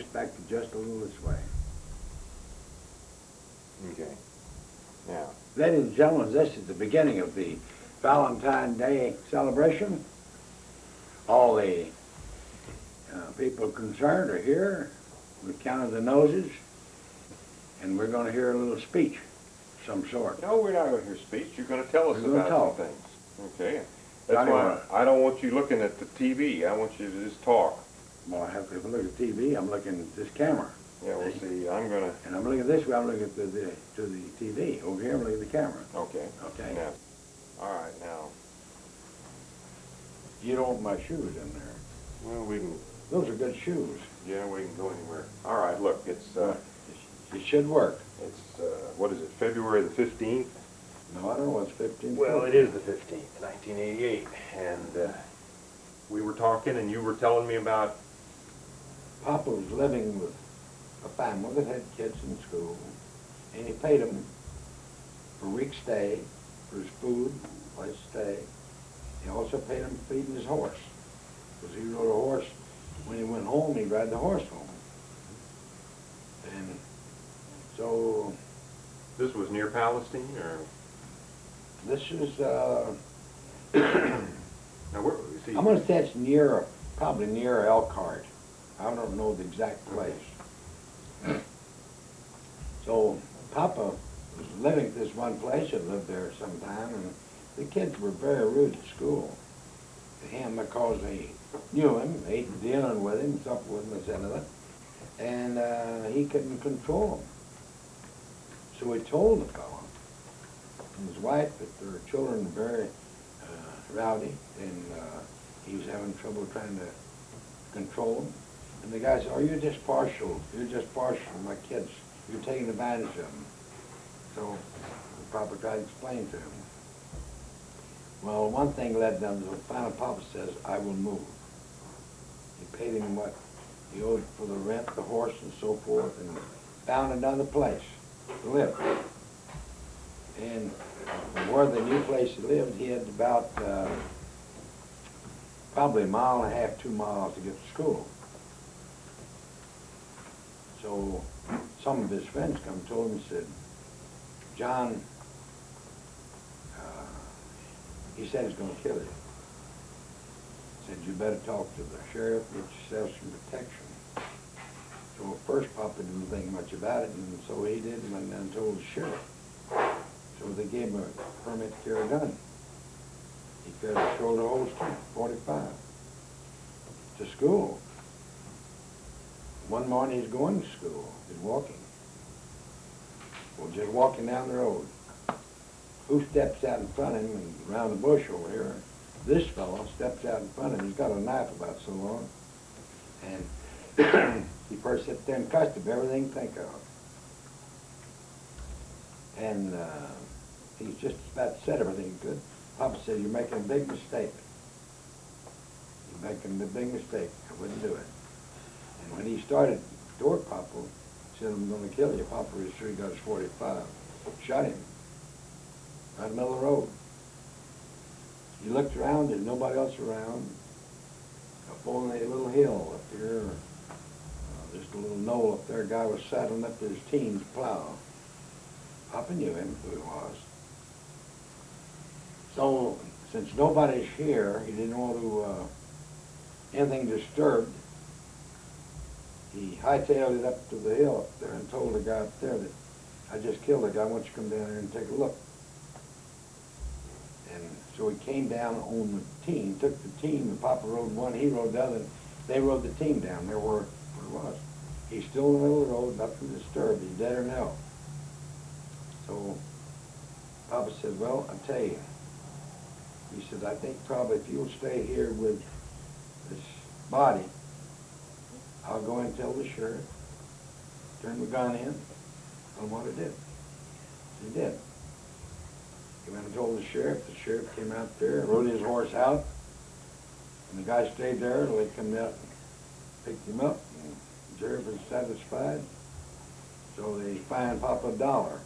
traced back to just a little this way. Okay. Now, Ladies and gentlemen, this is the beginning of the Valentine Day celebration. All the people concerned are here. We counted the noses, and we're going to hear a little speech of some sort. no, we're not going to hear speech. You're going to tell us We're gonna about talk. some things. Okay. Johnny, That's why I don't want you looking at the TV. I want you to just talk. Well, I have to look at TV. I'm looking at this camera. Yeah, we'll see. I'm going to... And I'm looking this way. I'm looking at the TV. Over here, I'm looking at the camera. Okay. Okay. Now, all right, now, You don't want my shoes in there. well, we can... Those are good shoes. Yeah, we can go anywhere. All right, look, it's, It should work. what is it, February the 15th? No, I don't know. It's 15. Well, it is the 15th, 1988, and we were talking, and you were telling me about... Papa was living with a family that had kids in school, and he paid them for a week's stay, for his food, place to stay. He also paid him for feeding his horse, because he rode a horse. When he went home, he'd ride the horse home. And so This was near Palestine, or... this is, Now, where, see... I'm going to say it's near, probably near Elkhart. I don't know the exact place. So Papa was living at this one place, had lived there some time, and the kids were very rude at school to him because they knew him, ate dinner with him, supped with him, etc. And he couldn't control them. So he told the fellow and his wife that their children were very rowdy, and he was having trouble trying to control them. And the guy said, "Oh, you're just partial to my kids. You're taking advantage of them." So Papa tried to explain to him. Well, one thing led them to finally Papa says, "I will move." He paid him what he owed for the rent, the horse, and so forth, and found another place to live. And where the new place he lived, he had about probably a mile and a half, 2 miles to get to school. So some of his friends come and told him, said, "John," he said he's going to kill you. Said, "You better talk to the sheriff, get yourself some protection." So at first Papa didn't think much about it, and so he did, and went down and told the sheriff. So they gave him a permit to carry a gun. He carried a shoulder holster, 45, to school. One morning he's going to school, he's walking. Well, just walking down the road. Who steps out in front of him and around the bush over here? This fellow steps out in front of him. He's got a knife about so long. And he first sits there and cussed him, everything you think of. And he's just about said everything he could. Papa said, "You're making a big mistake. You're making a big mistake. I wouldn't do it." And when he started toward Papa, he said, "I'm going to kill you." Papa was sure he got his 45. Shot him right in the middle of the road. He looked around, there's nobody else around. Up on a little hill up here, just a little knoll up there, a guy was saddling up to his team to plow. Papa knew him, who he was. So, since nobody's here, he didn't want to, anything disturbed. He hightailed it up to the hill up there and told the guy up there that, "I just killed a guy, I want you to come down here and take a look." And so he came down on the team, took the team, and Papa rode one, he rode the other, and they rode the team down there where it was. He's still in the middle of the road, nothing disturbed, he's dead or no. So Papa said, "Well, I'll tell you." He said, "I think probably if you'll stay here with this body, I'll go and tell the sheriff, turn the gun in, tell him what I did." He did. He went and told the sheriff came out there, rode his horse out, and the guy stayed there till he come out and picked him up, and the sheriff was satisfied. So they fined Papa $1.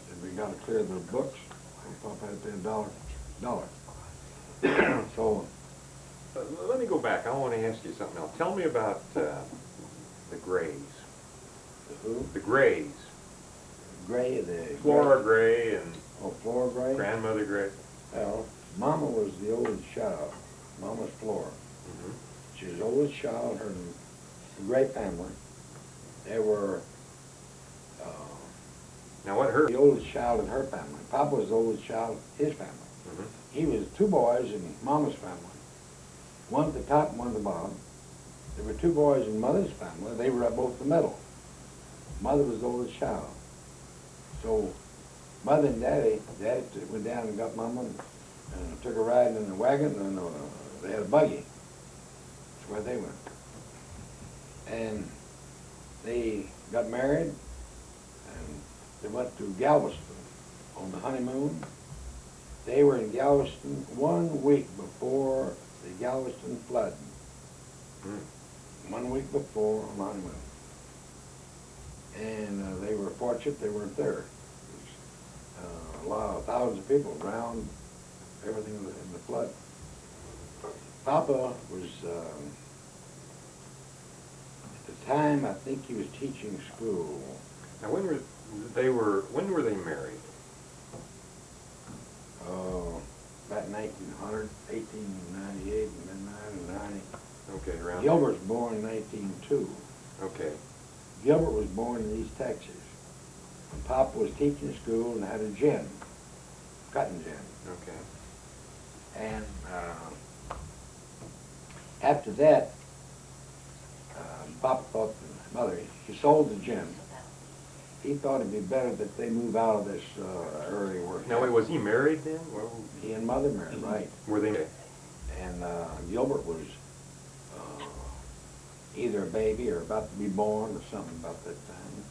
Said, "We gotta clear their books." So Papa had to pay $1. So Let me go back. I want to ask you something else. Tell me about the Grays. Who? The Grays. Gray, the... Flora Gray and Oh, Flora Gray? Grandmother Gray. Well, Mama was the oldest child. Mama's Flora. Mm-hmm. She was the oldest child, her Gray family. They were Now what her? the oldest child in her family. Papa was the oldest child in his family. Mm-hmm. He was two boys in Mama's family. One at the top and one at the bottom. There were two boys in Mother's family. They were at both the middle. Mother was the oldest child. So Mother and Daddy went down and got Mama and took a ride in the wagon, and they had a buggy. That's where they went. And they got married, and they went to Galveston on the honeymoon. They were in Galveston 1 week before the Galveston flood. Mm. 1 week before on the honeymoon. And they were fortunate they weren't there. A lot of thousands of people drowned, everything in the flood. Papa was, at the time, I think he was teaching school. Now when were they married? About 1900, 1898, and then 1990. Okay, around. Gilbert was born in 1902. Okay. Gilbert was born in East Texas. And Papa was teaching school and had a gin, cotton gin. Okay. And after that, Papa thought, Mother, he sold the gin. He thought it'd be better that they move out of this area where Now wait, was he married then? Well, he and Mother married, right? were they? And Gilbert was either a baby or about to be born or something about that time.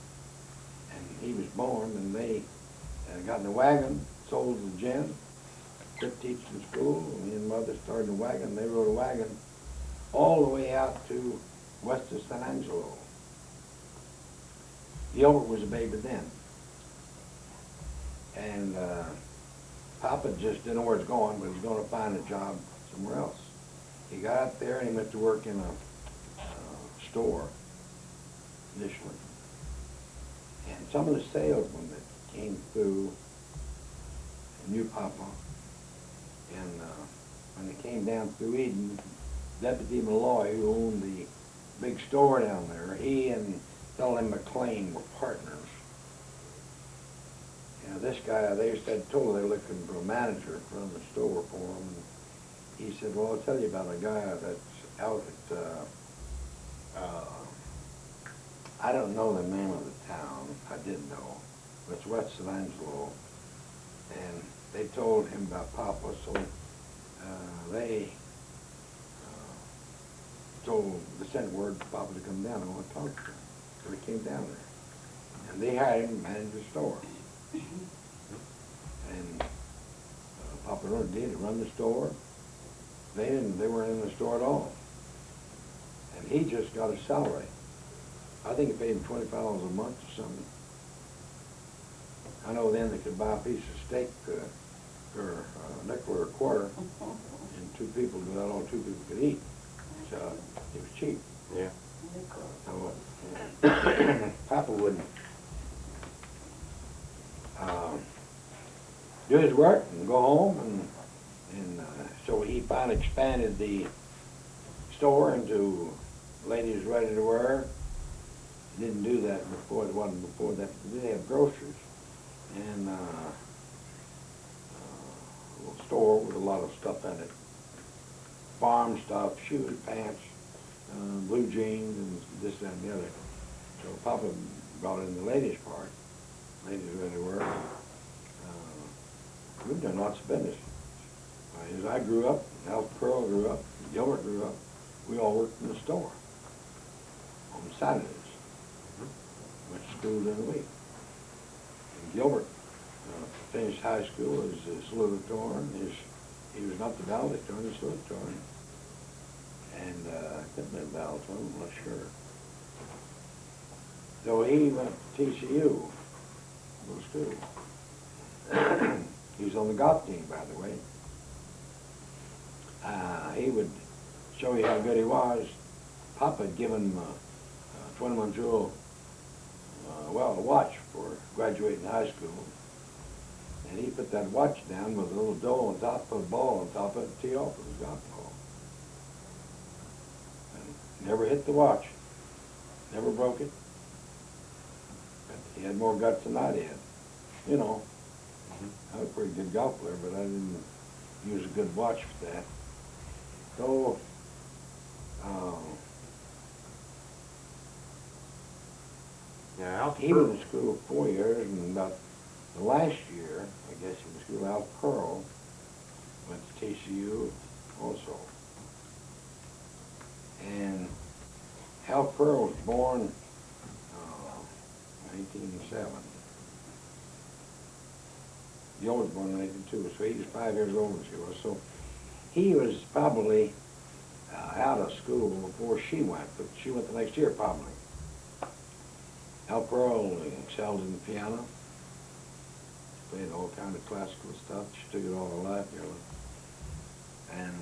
And he was born, and they got in the wagon, sold the gin, quit teaching school, and me and Mother started the wagon. They rode a wagon all the way out to west of San Angelo. Gilbert was a baby then. And Papa just didn't know where it's going, but he was going to find a job somewhere else. He got out there and he went to work in a store initially. And some of the salesmen that came through knew Papa. And when they came down through Eden, Deputy Malloy, who owned the big store down there, he and fellow McLean were partners. And this guy, they said, told they were looking for a manager to run the store for them. And he said, well, I'll tell you about a guy that's out at, I don't know the name of the town. I did know. But it's West San Angelo. And they told him about Papa, so they sent word to Papa to come down. I want to talk to him. So he came down there. And they hired him to manage the store. And Papa did run the store. They weren't in the store at all. And he just got a salary. I think he paid him $25 a month or something. I know then they could buy a piece of steak for a nickel or a quarter, and two people, that all two people could eat. So it was cheap. Yeah. So Papa would do his work and go home, and so he finally expanded the store into ladies ready to wear. He didn't do that before. It wasn't before that. They had groceries and a little store with a lot of stuff in it. Farm stuff, shoes, pants, blue jeans, and this, that, and the other. So Papa brought in the ladies' part, ladies ready to wear. We've done lots of business. As I grew up, Al Pearl grew up, Gilbert grew up, we all worked in the store on Saturdays. Went to school during the week. And Gilbert finished high school as a salutatorian. He was not the valedictorian, he was salutatorian. And could have been valedictorian, I'm not sure. So he went to TCU, go to school. He was on the golf team, by the way. He would show you how good he was, Papa had given him a 21 jewel, a watch for graduating high school. And he put that watch down with a little dough on top of a ball on top of it, tee off with his golf ball. And never hit the watch, never broke it. But he had more guts than I did. You know, I was a pretty good golf player, but I didn't use a good watch for that. So, Yeah, Al he was in school 4 years, and about the last year, I guess he was in school, Al Pearl went to TCU also. And Al Pearl was born 1907. Joe was born in 1902, so he was 5 years older than she was. So he was probably out of school before she went, but she went the next year probably. Al Pearl excelled in the piano, played all kind of classical stuff. She took it all her life, nearly. And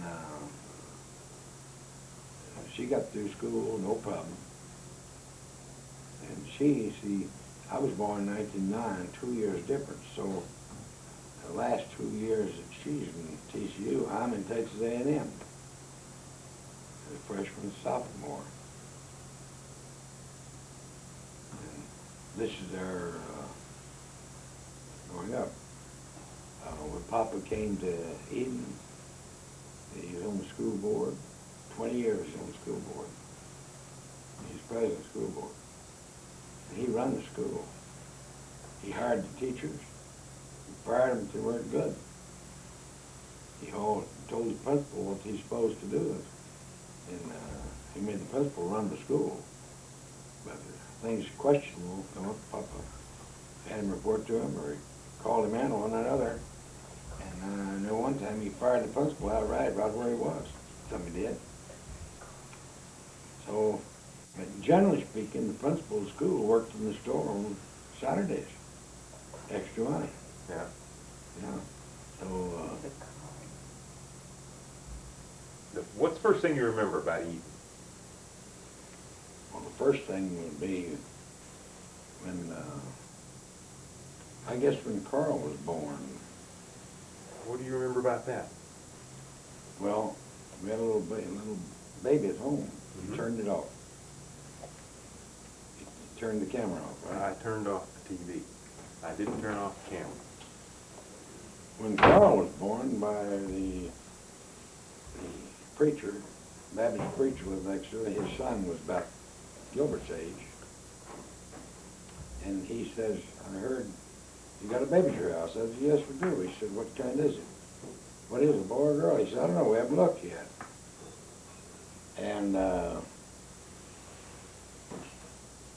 she got through school, no problem. And see, I was born in 1909, 2 years difference. So the last 2 years that she's in TCU, I'm in Texas A&M, as a freshman, sophomore. And this is their growing up. When Papa came to Eden, he was on the school board, 20 years on the school board. He's president of the school board. And he run the school. He hired the teachers, he fired them if they weren't good. He told the principal what he's supposed to do, and he made the principal run the school. But if things questionable, Papa had him report to him, or he called him in on another. And I know one time he fired the principal outright right where he was. Somebody did. So, but generally speaking, the principal of the school worked in the store on Saturdays. Extra money. Yeah. Yeah. So, What's the first thing you remember about Eden? well, the first thing would be when, I guess when Carl was born. What do you remember about that? Well, we had a little baby at home. Mm-hmm. He turned it off. He turned the camera off, right? I turned off the TV. I didn't turn off the camera. When Carl was born by the preacher, Baptist preacher lived next door, his son was about Gilbert's age. And he says, I heard you got a baby at your house. I said, yes, we do. He said, what kind is it? What is it, a boy or girl? He said, I don't know, we haven't looked yet. And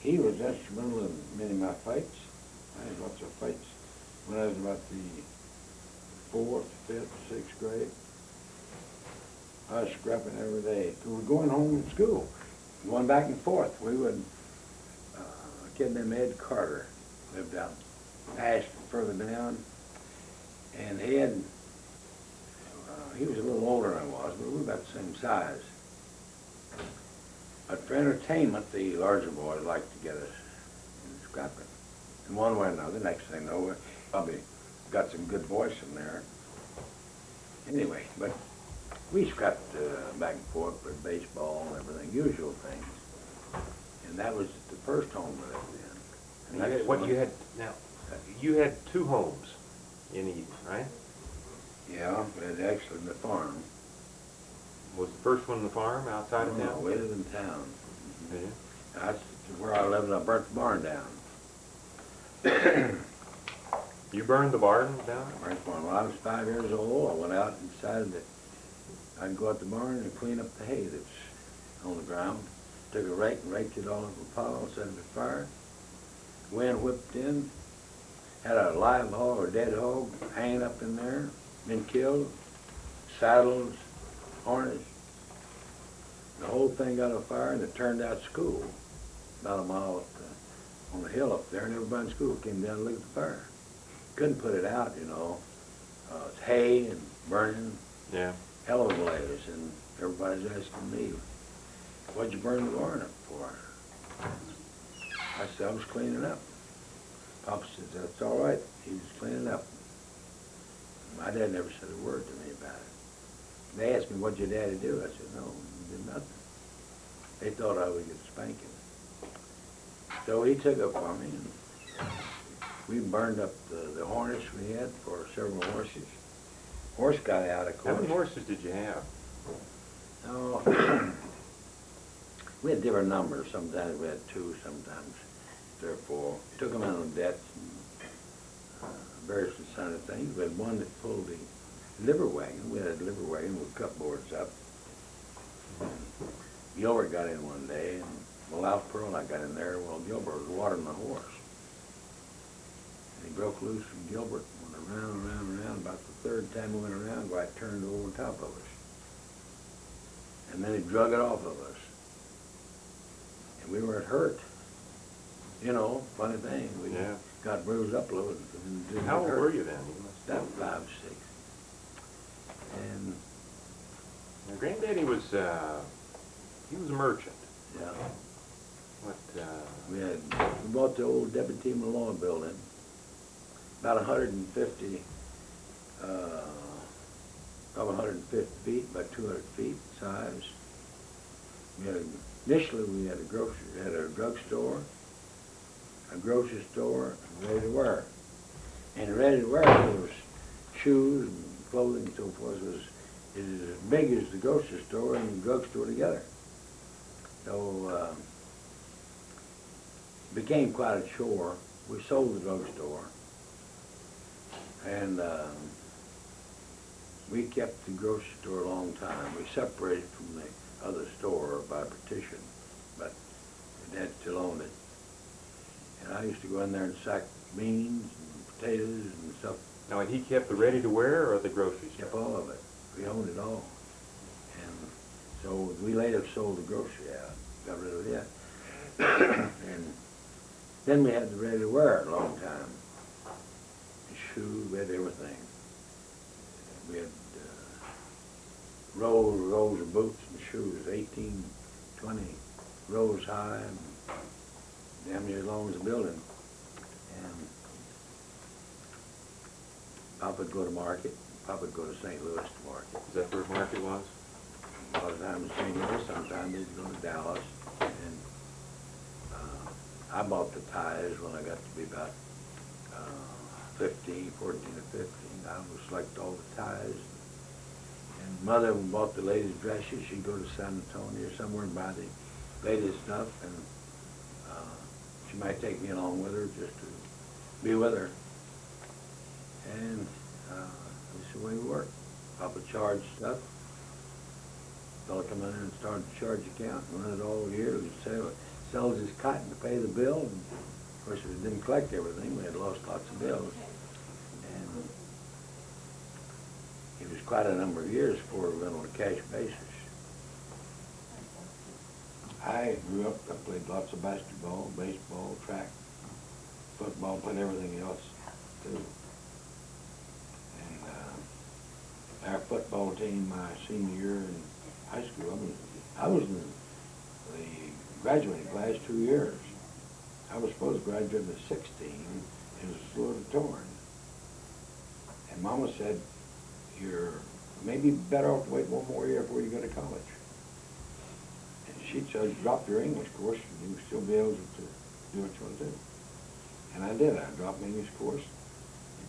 he was instrumental in many of my fights. I had lots of fights when I was about the 4th, 5th, 6th grade. I was scrapping every day. We were going home from school, going back and forth. We would, a kid named Ed Carter lived out past further down, and he had, he was a little older than I was, but we were about the same size. But for entertainment, the larger boys liked to get us scrapping. And one way or another, next thing you know, we probably got some good voice in there. Anyway, but we scrapped back and forth for baseball and everything, usual things. And that was the first home we lived in. And You had two homes in Eden, right? Yeah, we had actually the farm. Was the first one the farm outside of No, town? we lived in town. Yeah. That's where I lived, and I burnt the barn down. You burned the barn down? Burnt the barn. When I was 5 years old, I went out and decided that I'd go out the barn and clean up the hay that's on the ground. Took a rake and raked it all over a pile, set it afire. Wind whipped in, had a live hog or dead hog hanging up in there, been killed, saddles, harness. The whole thing got on fire, and it turned out school about a mile up on the hill up there, and everybody in school came down to look at the fire. Couldn't put it out, you know. It's hay and burning. Yeah. hell of a blaze, and everybody's asking me, what'd you burn the barn up for? I said, I was cleaning up. Papa says, that's all right, he was cleaning up. My dad never said a word to me about it. They asked me, what'd your daddy do? I said, no, he did nothing. They thought I would get a spanking. So he took up on me, and we burned up the harness we had for several horses. Horse got out, of How course. many horses did you have? No, we had different numbers. Sometimes we had 2, sometimes 3 or 4. Took them out on debts and various kind of things. We had one that pulled the liver wagon. We had a liver wagon with cupboards up. Gilbert got in one day, and well, Alf Pearl and I got in there. Well, Gilbert was watering the horse. And he broke loose from Gilbert, went around, around, around. About the 3rd time we went around, right turned over on top of us. And then he drug it off of us. And we weren't hurt. You know, funny thing. We Yeah. got bruised up a little. Didn't How old hurt. were you then? You must About 5, 6. And, Now, Granddaddy was, he was a merchant. yeah, What, we bought the old Debbie T. Malone building. About 150, about 150 feet, about 200 feet size. Initially we had a drugstore, a grocery store, and ready to wear. And ready to wear was shoes and clothing and so forth. It was as big as the grocery store and the drugstore together. So it became quite a chore. We sold the drugstore, and we kept the grocery store a long time. We separated from the other store by partition, but Dad still owned it. And I used to go in there and sack beans and potatoes and stuff. now, he kept the ready-to-wear or the grocery store? Kept all of it. We owned it all. And so we later sold the grocery out, got rid of that. And then we had the ready-to-wear a long time. The shoes, we had everything. We had rows of boots and shoes, 18, 20 rows high, and damn near as long as the building. And Papa would go to market. Papa would go to St. Louis to market. Is that where market was? A lot of times St. Louis, sometimes they'd go to Dallas. And I bought the ties when I got to be about 14 or 15. I would select all the ties. And Mother bought the latest dresses. She'd go to San Antonio or somewhere and buy the latest stuff. And she might take me along with her just to be with her. And that's the way we worked. Papa charged stuff. Fella come in there and started to charge account and run it all year. He sells his cotton to pay the bill. And of course, we didn't collect everything. We had lost lots of bills. And it was quite a number of years before we went on a cash basis. I grew up, I played lots of basketball, baseball, track, football, played everything else too. And our football team, my senior year in high school, I was in the graduating class 2 years. I was supposed to graduate at 16, and was a little torn. And Mama said, you're maybe better off to wait 1 more year before you go to college. And she said, drop your English course, and you'll still be able to do what you want to do. And I did. I dropped my English course.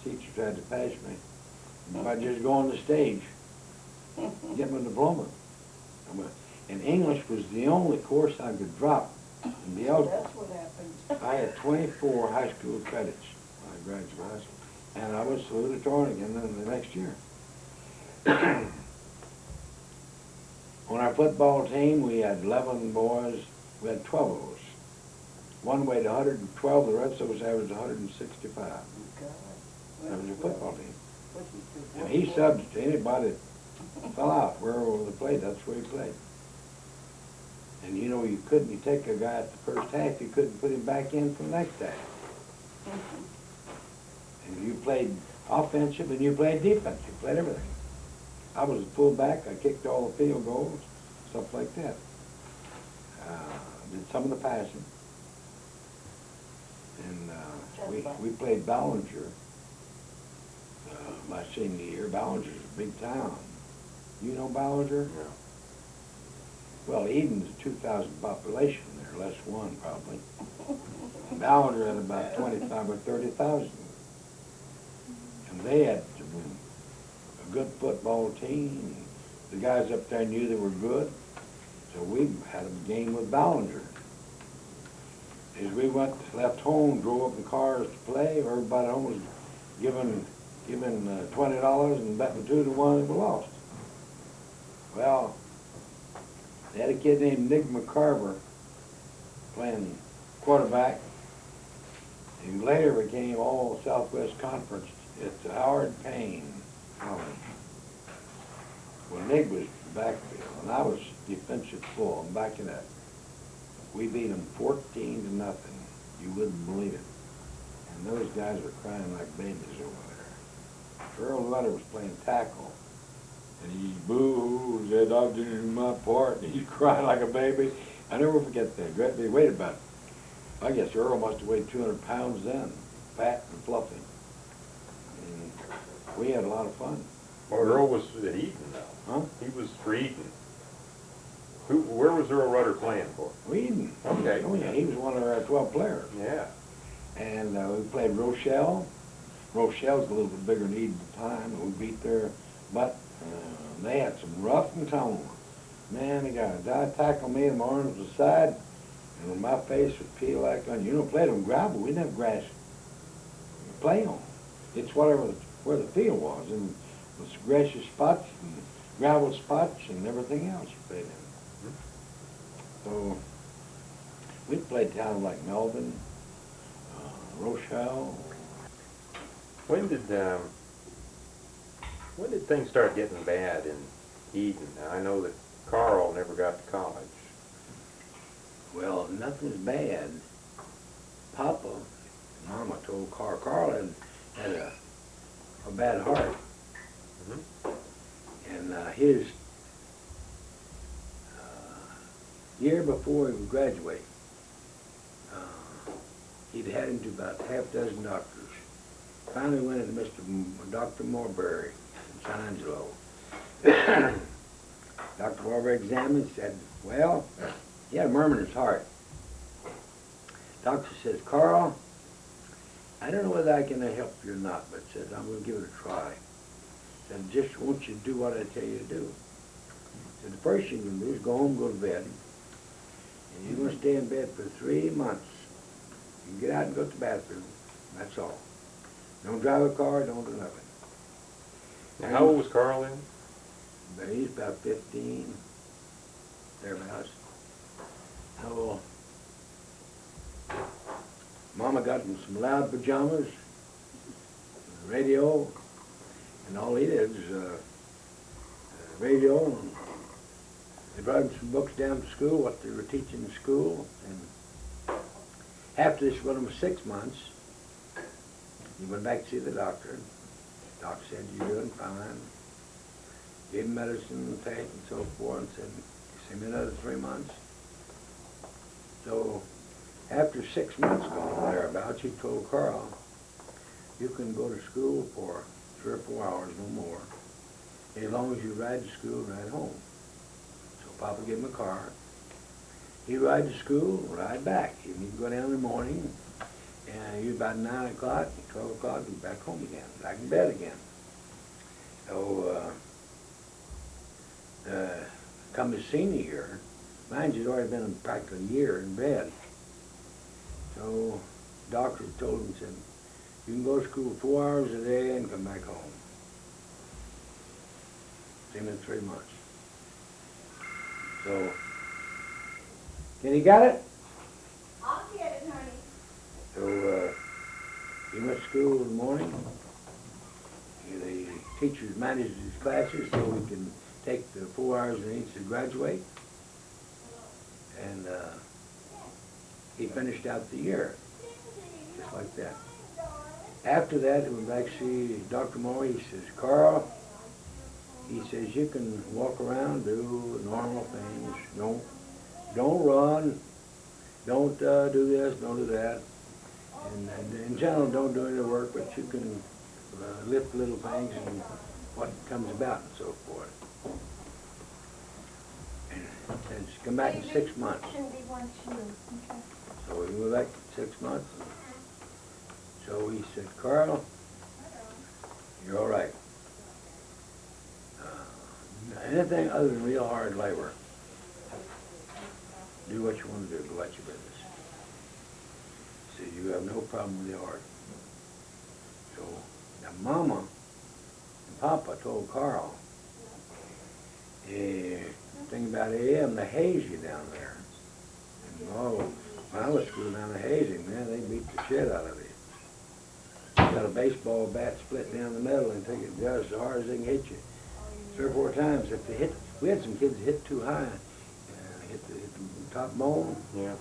The teacher tried to pass me. If I just go on the stage, get my diploma. And English was the only course I could drop and be eligible. That's what happened. I had 24 high school credits when I graduated high school. And I was salutatorian again then the next year. On our football team, we had 11 boys. We had 12 of us. One weighed 112, the rest of us averaged 165. That was a football team. And he subbed to anybody that fell out wherever they played. That's where he played. And you know, you take a guy at the first half, you couldn't put him back in for the next half. And you played offensive and you played defense. You played everything. I was a fullback, I kicked all the field goals, stuff like that. Did some of the passing. And we played Ballinger my senior year. Ballinger's a big town. You know Ballinger? Yeah. Well, Eden's 2,000 population there, less one probably. Ballinger had about 25 or 30,000. And they had a good football team. The guys up there knew they were good. So we had a game with Ballinger. As we left home, drove up in cars to play, everybody at home was giving $20 and betting 2 to 1 if we lost. Well, they had a kid named Nick McCarver playing quarterback. He later became all Southwest Conference. It's Howard Payne College. Well, Nick was backfield, and I was defensive full. I'm backing up. We beat them 14 to nothing. You wouldn't believe it. And those guys were crying like babies over there. Earl Rudder was playing tackle. And he boo-hoo, said, I didn't do my part. And he cried like a baby. I never forget that. They weighed about, I guess Earl must have weighed 200 pounds then. Fat and fluffy. And we had a lot of fun. Well, Earl was at Eaton now. Huh? He was for Eaton. Where was Earl Rudder playing for? Eden. Okay. Oh yeah, he was one of our 12 players. Yeah. And we played Rochelle. Rochelle's a little bit bigger than Eden at the time, and we beat their butt. They had some rough and tumble. Man, the guy tackled me, and my arms was aside, and my face would peel like onion. You don't play on gravel. We didn't have grass to play on. It's where the field was, and with grassy spots and gravel spots and everything else you played in. So we played towns like Melvin, Rochelle. When did things start getting bad in Eden? Now, I know that Carl never got to college. Well, nothing's bad. Papa, Mama told Carl had a bad heart. Mm-hmm. And his year before he would graduate, he'd had him to about half dozen doctors. Finally went into Dr. Marbury in San Angelo. Dr. Marbury examined, said, well, he had a murmur in his heart. Doctor says, Carl, I don't know whether I can help you or not, but says, I'm going to give it a try. Said, just want you to do what I tell you to do. Said, the first thing you can do is go home, go to bed, and you're going to stay in bed for 3 months. You can get out and go to the bathroom. That's all. Don't drive a car, don't do nothing. Now, how old was Carl then? But he's about 15, thereabouts. So, Mama got him some loud pajamas, radio, and all he did was radio, and they brought him some books down to school, what they were teaching in school, and after this went him 6 months, he went back to see the doctor. The doctor said, you're doing fine. Gave him medicine to take and so forth, and said, see me another 3 months. So after 6 months gone thereabouts, he told Carl, you can go to school for 3 or 4 hours, no more, as long as you ride to school and ride home. So Papa gave him a car. He'd ride to school, ride back. He'd go down in the morning, and you about 9 o'clock, 12 o'clock, he'd be back home again, back in bed again. So, come his senior year, mind you, he'd already been practically a year in bed. So, doctor told him, said, you can go to school 4 hours a day and come back home. See him in 3 months. So, can you got it? I'll get it, honey. So, he went to school in the morning. The teachers managed his classes so he can take the 4 hours he needs to graduate. And he finished out the year, just like that. After that, he went back to see Dr. Moore. He says, Carl, he says, you can walk around, do normal things, don't run, don't do this, don't do that. And in general, don't do any work, but you can lift little things and what comes about and so forth. And she's come back in 6 months. Shouldn't be one shoe. Okay. So we moved back in 6 months. So he said, Carl, you're all right. Anything other than real hard labor, do what you want to do, go about your business. He said, you have no problem with the art. So now Mama and Papa told Carl, thing about AM, they haze you down there. And oh, when I was schooling down the hazing, man, they beat the shit out of you. Got a baseball bat split down the middle and take it just as hard as they can hit you. 3 or 4 times. If they hit, we had some kids hit too high, hit the top bone. Yeah.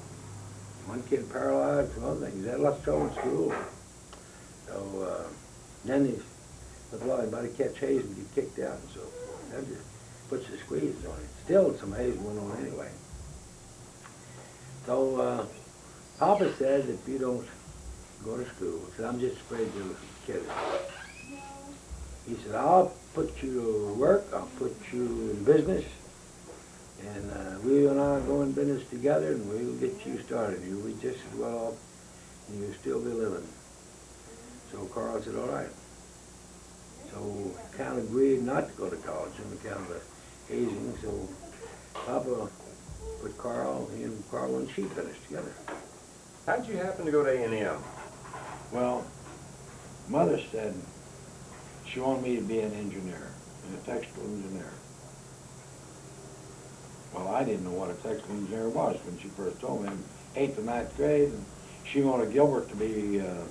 One kid paralyzed from other things. He had lots of trouble in school. So then he, with a lot of anybody catch haze and get kicked out and so forth. That just puts the squeeze on it. Still some haze went on anyway. So Papa said if you don't go to school, he said, I'm just afraid you'll kill you. He said, I'll put you to work, I'll put you in business, and we and I will go in business together and we'll get you started. You'll be just as well off and you'll still be living. So Carl said, all right. So kind of agreed not to go to college on account of the hazing, so Papa put Carl, he and Carl and she finished together. How'd you happen to go to A&M? Well, Mother said she wanted me to be an engineer, a textile engineer. Well, I didn't know what a textile engineer was when she first told me. In 8th or 9th grade, and she wanted Gilbert to be a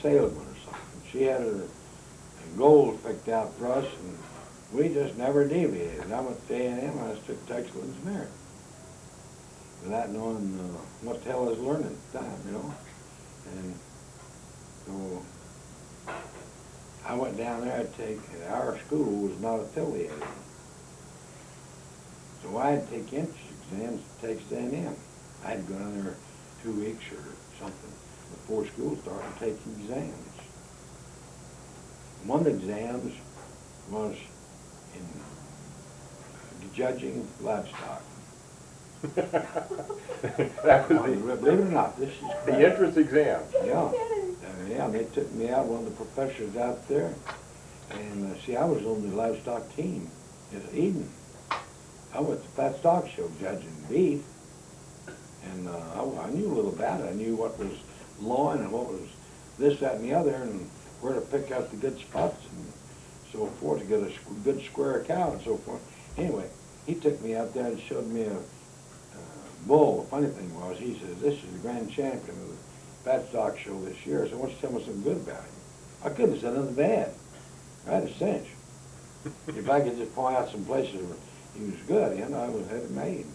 salesman or something. She had a goal picked out for us, and we just never deviated. I went to A&M, I just took textile engineering, without knowing what the hell I was learning at the time, you know. And so I went down there to take, our school was not affiliated. So I had to take entrance exams to take A&M. I had to go down there 2 weeks or something before school started and take exams. One of the exams was in judging livestock. That was Believe it or not, this is the correct. entrance exam. Yeah. Yeah, they took me out, one of the professors out there, and see, I was on the livestock team at Eden. I went to Fat Stock Show judging beef, and I knew a little about it. I knew what was loin and what was this, that, and the other, and where to pick out the good spots and so forth to get a good square cow and so forth. Anyway, he took me out there and showed me a bull. The funny thing was, he says, this is the grand champion of the Fat Stock Show this year, so why don't you tell me something good about him? I couldn't have said nothing bad. I had a cinch. If I could just point out some places where he was good, you know, I would have it made.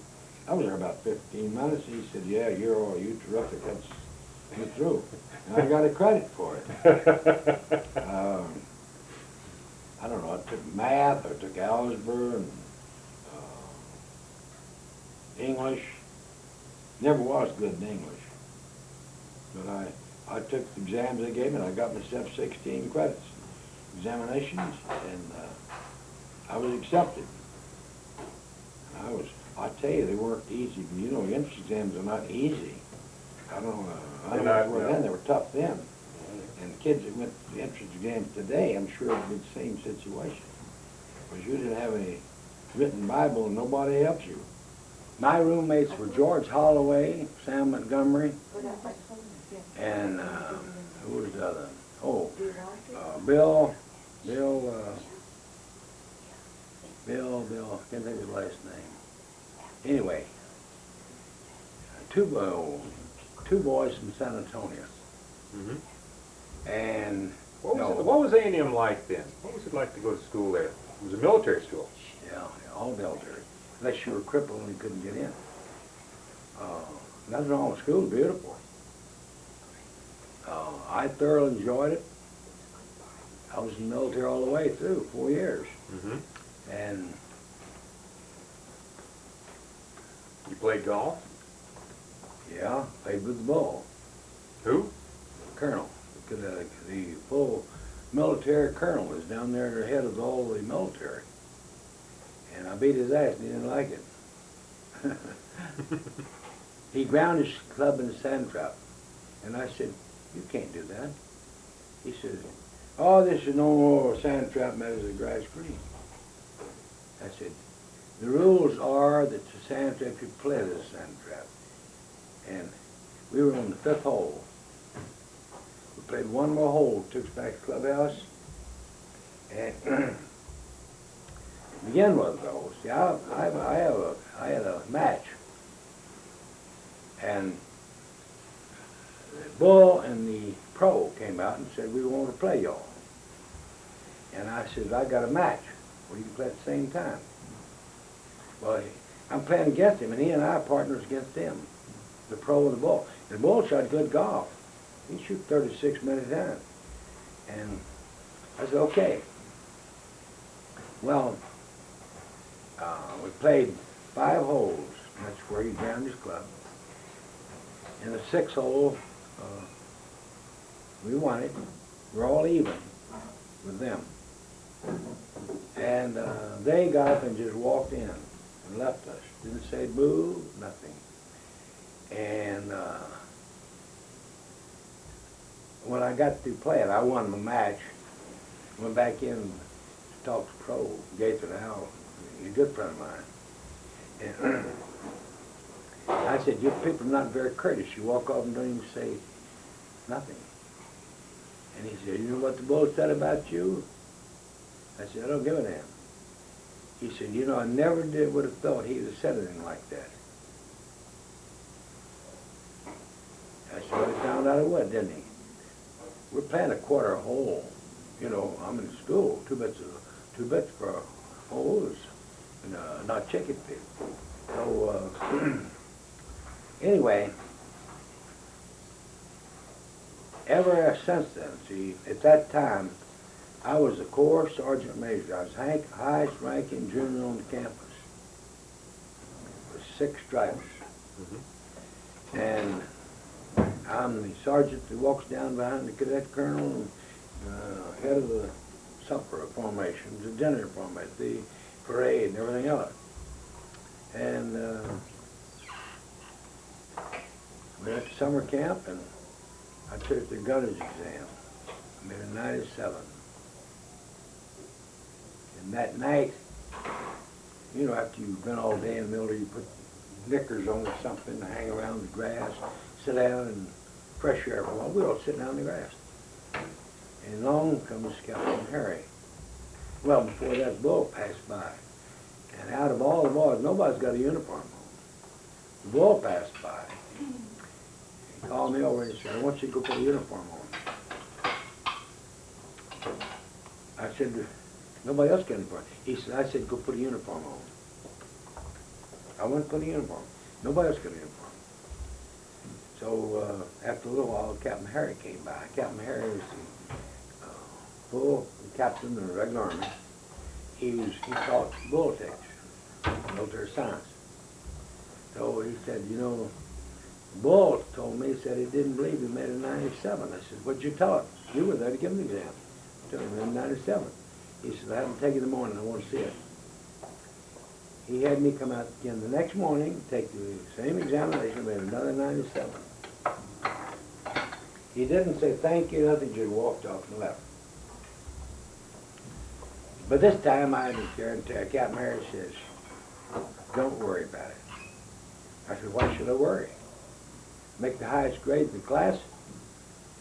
I was there about 15 minutes. He said, yeah, you terrific. That's, you're through. And I got a credit for it. I don't know, I took math, I took algebra, and English. Never was good in English. But I took the exams they gave me, and I got myself 16 credits, examinations, and I was accepted. And I tell you, they weren't easy. You know, entrance exams are not easy. I don't know if they were then, they were tough then. And the kids that went to the entrance exams today, I'm sure it'd be the same situation. Because you didn't have any written Bible and nobody helps you. My roommates were George Holloway, Sam Montgomery, and who was the other? Oh, Bill, can't think of his last name. Anyway, two boys from San Antonio. Mm-hmm. And what was A&M like then? What was it like to go to school there? It was a military school. Yeah, all military. Unless you were crippled and you couldn't get in. Nothing wrong with school, beautiful. I thoroughly enjoyed it. I was in the military all the way through, 4 years. Mm-hmm. And You played golf? yeah, played with the bull. Who? Colonel, the full military colonel was down there at the head of all the military. And I beat his ass and he didn't like it. He ground his club in the sand trap. And I said, you can't do that. He said, oh, this is no more sand trap matters than grass green. I said, the rules are that the sand trap, you play the sand trap. And we were on the 5th hole. We played one more hole, took us back to the clubhouse. And again was though. See, I had a match. And the bull and the pro came out and said, we want to play y'all. And I said, I got a match. Well, you can play at the same time. Well, I'm playing against him, and he and I are partners against him, the pro and the bull. The bull shot good golf. He shoot 36 many times. And I said, okay. Well, we played 5 holes. That's where he ground his club. In the 6th hole, we won it. We're all even with them. And they got up and just walked in and left us. Didn't say boo, nothing. And when I got through playing, I won the match. Went back in to talk to Pro, Gaither Howell. He's a good friend of mine. And I said, you people are not very courteous. You walk off and don't even say nothing. And he said, you know what the bull said about you? I said, I don't give a damn. He said, you know, I never would have thought he would have said anything like that. I said, well, he found out I would, didn't he? We're playing a quarter hole. You know, I'm in school. 2 bits for a hole is not chicken feed. So, anyway, ever since then, see, at that time, I was a Corps Sergeant Major. I was highest ranking junior on the campus. With 6 stripes. Mm-hmm. And I'm the sergeant that walks down behind the cadet colonel, head of the supper formation, the dinner formation, the parade and everything else. And we went to summer camp and I took the gunner's exam. I made a 97. And that night, you know, after you've been all day in the military, you put knickers on or something to hang around the grass, sit down and fresh air for a while. We all sit down in the grass. And along comes Captain Harry. Well, before that, Bull passed by. And out of all the boys, nobody's got a uniform on. The Bull passed by. He called me over and said, I want you to go put a uniform on. I said, nobody else got a uniform. He said, I said, go put a uniform on. I went to put a uniform. Nobody else got a uniform. So after a little while, Captain Harry came by. Captain Harry was the full captain of the regular army. He taught bulletics, military science. So he said, you know, Bull told me, he said he didn't believe he made a 97. I said, what'd you tell him? You were there to give him the exam. I told him he made a 97. He said, I have him take it in the morning, I want to see it. He had me come out again the next morning, take the same examination, made another 97. He didn't say thank you, nothing, just walked off and left. But this time I didn't care until Captain Harris says, don't worry about it. I said, why should I worry? Make the highest grade in the class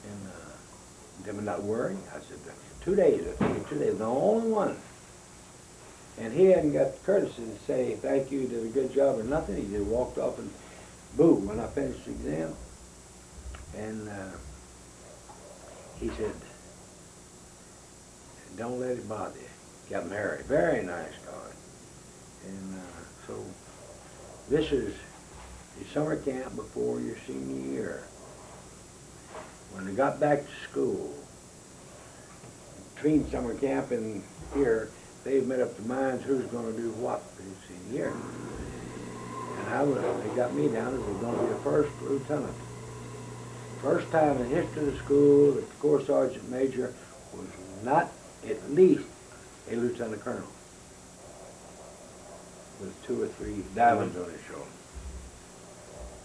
and them not worry? I said, 2 days, I think 2 days, the only one. And he hadn't got the courtesy to say thank you, did a good job or nothing. He just walked off and boom, when I finished the exam. And he said, don't let it bother you. Captain Harry, very nice guy. And so this is the summer camp before your senior year. When I got back to school, between summer camp and here, they made up their minds who's gonna do what this year. And they got me down as was gonna be a first lieutenant. First time in the history of the school that the Corps Sergeant Major was not at least a lieutenant colonel, with 2 or 3 diamonds on his shoulder.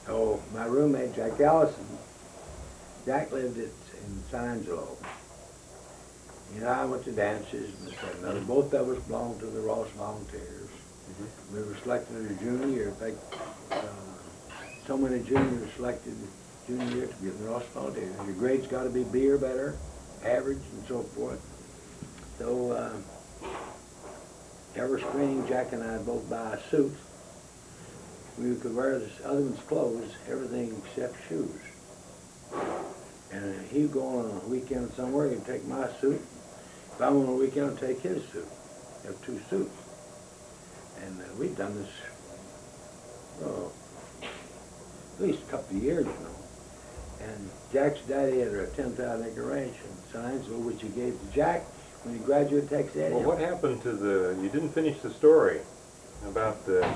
So my roommate, Jack Allison, Jack lived in San Angelo. You know, I went to dances and this, that, and other. Both of us belonged to the Ross Volunteers. We were selected in the junior year. In fact, so many juniors selected junior year to be in the Ross Volunteers. Your grades got to be B or better, average, and so forth. So every spring, Jack and I both buy a suit. We could wear this other one's clothes, everything except shoes. And he'd go on a weekend somewhere, he'd take my suit. If I'm on a weekend, I'd take his suit. We have 2 suits. And we've done this, at least a couple of years, you know. And Jack's daddy had a 10,000-acre ranch in San Angelo, which he gave to Jack when he graduated Texas A&M. Well, what happened to you didn't finish the story about the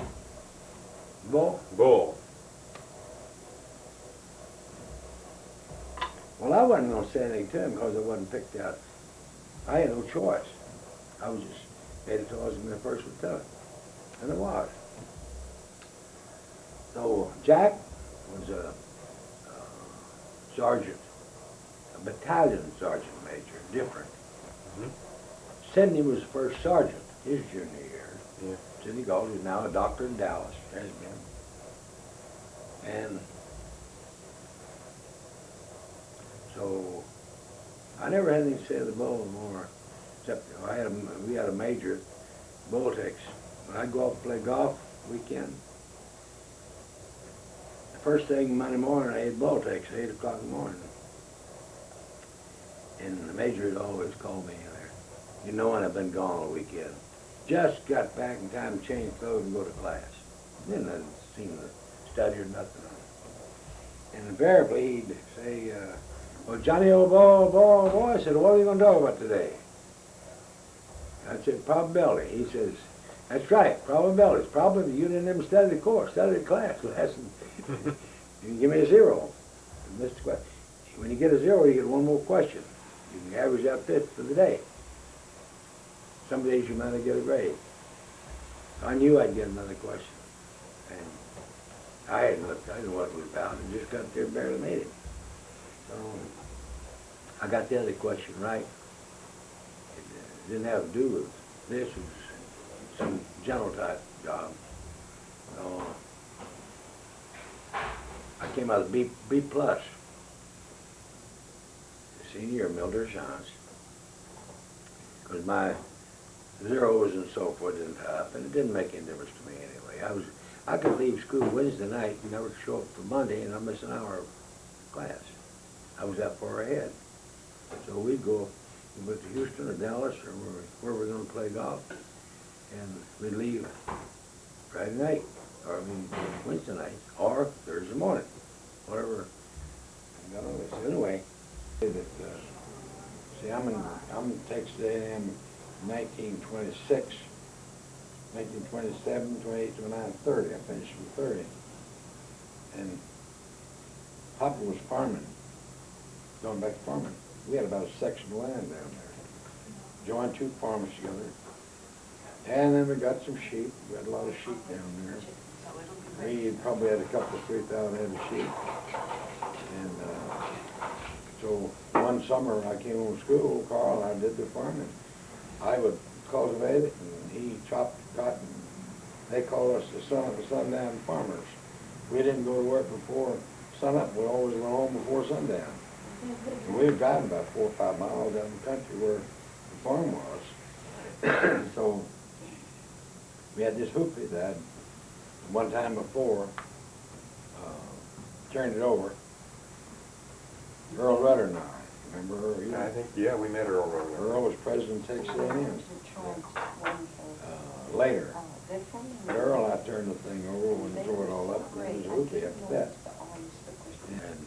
Bull? bull. Well, I wasn't going to say anything to him because I wasn't picked out. I had no choice. I was just made it till I was in the first lieutenant. And I was. So Jack was a sergeant, a battalion sergeant major, different. Sidney was the first sergeant his junior year. Yeah. Sidney Gold is now a doctor in Dallas, has been. And so I never had anything to say to the bull more, except we had a major at Boltex. When I'd go out and play golf weekend, the first thing Monday morning I ate Boltex at 8 o'clock in the morning. And the major would always call me there. You know when I've been gone all weekend. Just got back in time to change clothes and go to class. Didn't seem to study or nothing. And invariably he'd say, well, Johnny, old boy, I said, what are you going to talk about today? I said, probability. He says, that's right, probabilities. Probably you didn't even study the course, study the class lesson. You can give me a 0. When you get a 0, you get one more question. You can average out 5th for the day. Some days you might not get a grade. I knew I'd get another question. And I hadn't looked, I didn't know what it was about, and just got there and barely made it. So I got the other question right. It didn't have to do with this, it was some general type job. So I came out of B plus. Senior military science. Because my zeros and so forth didn't tie up, and it didn't make any difference to me anyway. I could leave school Wednesday night and never show up for Monday, and I miss an hour of class. I was that far ahead. So we'd go to Houston or Dallas or where we were going to play golf, and we'd leave Friday night, or Wednesday night, or Thursday morning, whatever. So anyway, see, I'm in Texas A&M 1926, 1927, 28, 29, 30. I finished with 30. And Papa was farming, going back to farming. We had about a section of land down there. Joined 2 farms together. And then we got some sheep. We had a lot of sheep down there. We probably had a couple of 3,000 head of sheep. And so one summer I came home from school, Carl and I did the farming. I would cultivate it, and he chopped the cotton. They called us the sundown farmers. We didn't go to work before sunup. We always went home before sundown. And we were driving about 4 or 5 miles out in the country where the farm was. So we had this hoopie that I'd one time before turned it over. Earl Rudder and I, remember Earl? I think, yeah, we met Earl Rudder. Earl was president of Texas A&M. Later. But Earl, I turned the thing over when he tore it all up, and it was a hoopie after that. And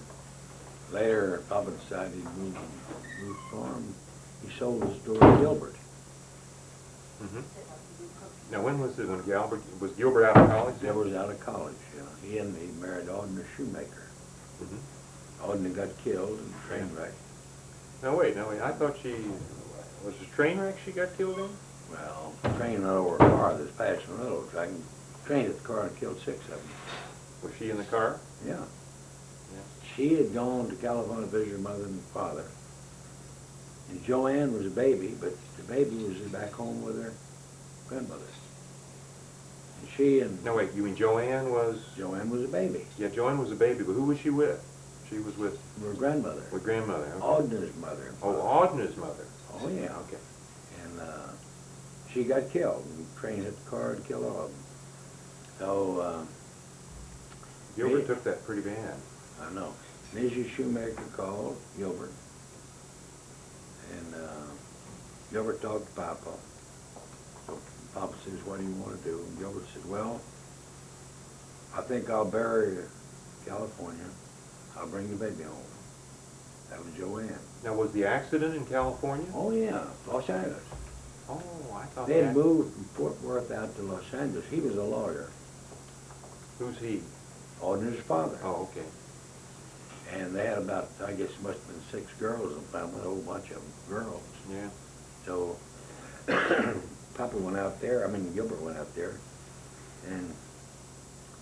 later, Papa decided he'd move the farm. He sold the store to Gilbert. Mhm. Now, when was it, when was Gilbert out of college? then? Gilbert was out of college, you know. He married Audna Shoemaker. Mhm. Audna got killed in a train wreck. No, wait, I thought was it a train wreck she got killed in? Well, train run over a car that's passing the railroad track. Train hit the car and killed 6 of them. Was she in the car? Yeah. Yeah. She had gone to California to visit her mother and father. And Joanne was a baby, but the baby was back home with her grandmother. And she and No, wait, you mean Joanne was... Joanne was a baby. Yeah, Joanne was a baby, but who was she with? She was with Her grandmother. grandmother. Okay. Audna's mother. and Oh, father. Audna's mother. Oh, yeah. Okay. And she got killed. The train hit the car and killed all of them. So, Gilbert Me? took that pretty bad. I know. Mrs. Shoemaker called Gilbert. And Gilbert talked to Papa. So Papa says, what do you want to do? And Gilbert said, well, I think I'll bury her in California. I'll bring the baby home. That was Joanne. Now, was the accident in California? Oh, yeah, Los Angeles. Oh, I thought They had that... moved from Fort Worth out to Los Angeles. He was a lawyer. Who's he? Audna's father. Oh, okay. And they had about, I guess it must have been 6 girls in the family, a whole bunch of them, girls. Yeah. So Papa went out there, Gilbert went out there, and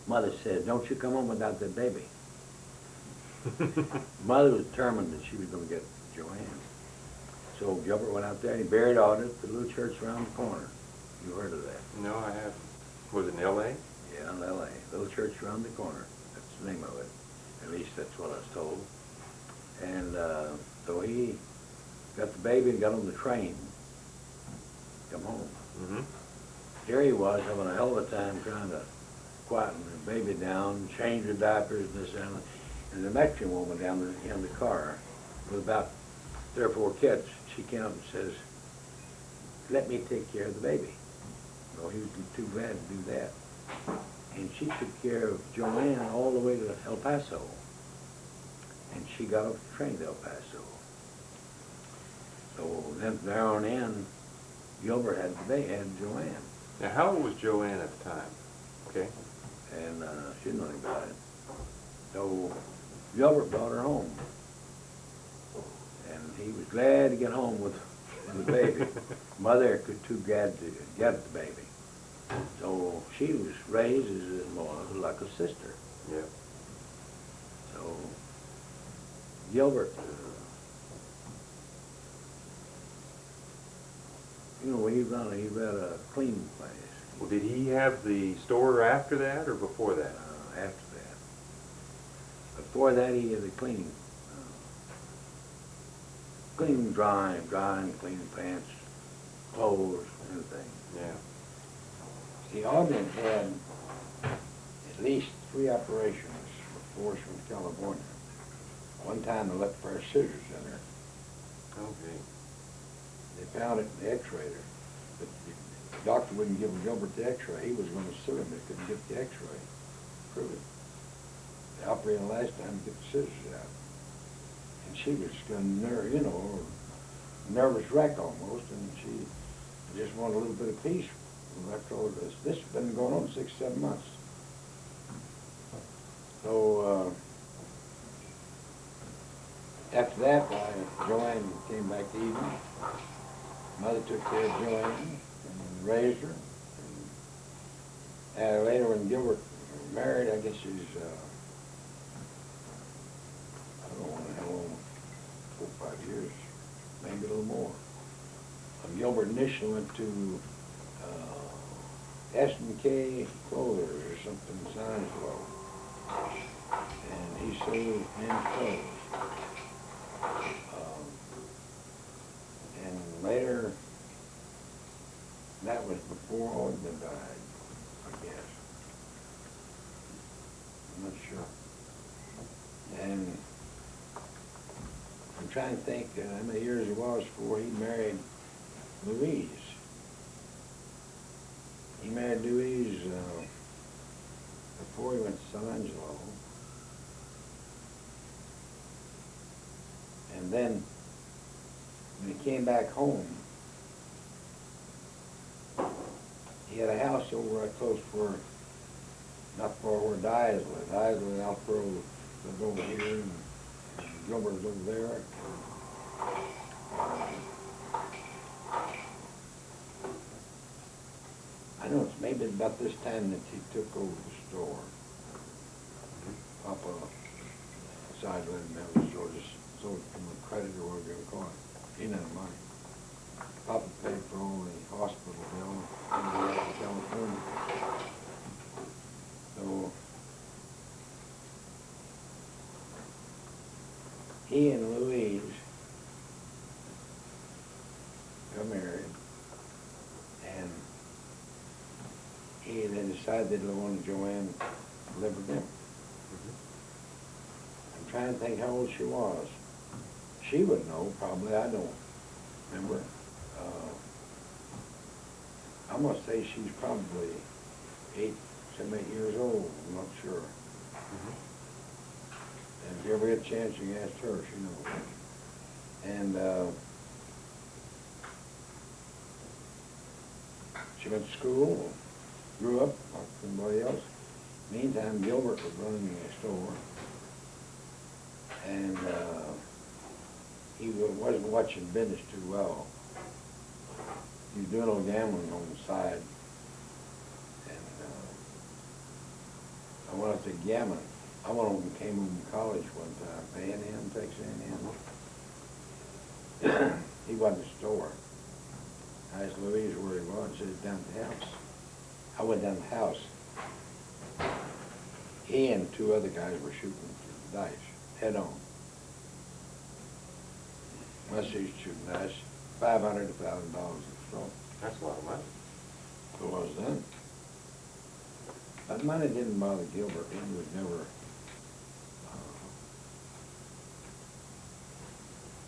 Mother said, don't you come home without that baby. Mother was determined that she was going to get Joanne. So Gilbert went out there and he buried Audna at the little church around the corner. You heard of that? No, I haven't. Was it in L.A.? Yeah, in L.A. Little church around the corner. That's the name of it. At least that's what I was told. And so he got the baby and got on the train, come home. Mm-hmm. Here he was having a hell of a time trying to quieten the baby down, change the diapers and this and that. And the Mexican woman down in the car with about 3 or 4 kids, she came up and says, let me take care of the baby. Well, he was too bad to do that. And she took care of Joanne all the way to El Paso. And she got off the train to El Paso. So then there on in, Gilbert had Joanne. Now, how old was Joanne at the time? Okay. And she didn't know anything about it. So Gilbert brought her home. And he was glad to get home with the baby. Mother could too glad to get the baby. So she was raised as more like a sister. Yeah. So Gilbert, he ran a cleaning place. Well, did he have the store after that or before that? After that. Before that, he had a cleaning, drying, cleaning pants, clothes, everything. Yeah. See, Audna had at least 3 operations before she was in California. One time they left a pair of scissors in her. Okay. They found it in the x-ray. But the doctor wouldn't give Gilbert the x-ray. He was going to sue him. They couldn't get the x-ray. Prove it. They operated the last time to get the scissors out. And she was a nervous wreck almost, and she just wanted a little bit of peace. And I told her this has been going on 6, 7 months. So after that, Joanne came back to Eden. Mother took care of Joanne and raised her. And later when Gilbert married, I guess she's, I don't know how long, 4 or 5 years, maybe a little more. Gilbert initially went to S&K Clothers or something, Zionsville. And he sold men's clothes. And later, that was before Audna died, I guess. I'm not sure. And I'm trying to think how many years it was before he married Louise. He married Louise before he went to San Angelo. And then when he came back home, right close where, not far where Dyes lived. Dyes lived out there, lived over here, and Gilbert's over there. I know it's maybe about this time that he took over the store. Papa decided to let him have the store, just sold it from a creditor, or whatever you call it. He didn't have money. Papa paid for all the hospital bill in California. So he and Louise got married, and he then decided they wanted Joanne to live with them. I'm trying to think how old she was. She would know, probably. I don't remember. I'm gonna say she's probably 7, 8 years old. I'm not sure. And if you ever get a chance, you can ask her. She knows. And she went to school, grew up like everybody else. Meantime, Gilbert was running the store, and he wasn't watching business too well. He was doing a little gambling on the side, and I wanted to gambling. I went over and came home from college one time, A&M, Texas A&M. He wasn't at the store. I asked Louise where he was, he said he's down at the house. I went down to the house. He and 2 other guys were shooting dice, head on. Must be shooting dice, $500 to $1,000 a throw. That's a lot of money. It was then. But money didn't bother Gilbert. He was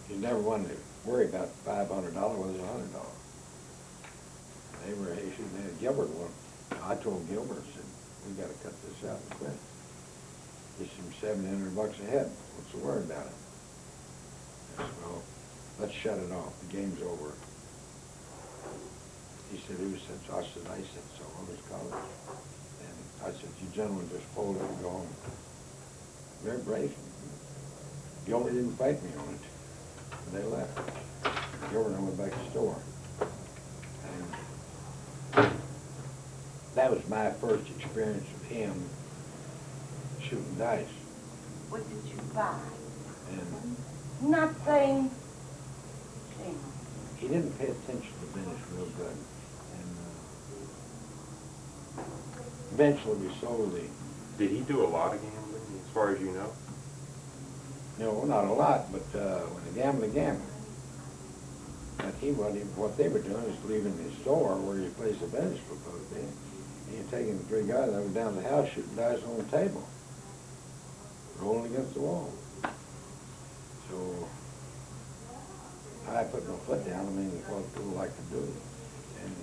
he never wanted to worry about $500 whether it was $100. Gilbert won. I told Gilbert, I said, we gotta cut this out and quit. It's some $700 a head. What's the word about it? I said, well, let's shut it off. The game's over. He said, who said so? I said so. I was college. And I said, you gentlemen just fold it and go home. They're brave. Gilbert didn't fight me on it. And they left. Gilbert and I went back to the store. And that was my first experience with him shooting dice. What did you buy? And Nothing. he didn't pay attention to business real good. And eventually we sold the, Did he do a lot of gambling, as far as you know? no, not a lot, but when the gambling. But what they were doing is leaving the store where your place of business was supposed to be. And you're taking the 3 guys that were down the house shooting dice on the table, rolling against the wall. So I put my foot down. I mean, what people like to do, and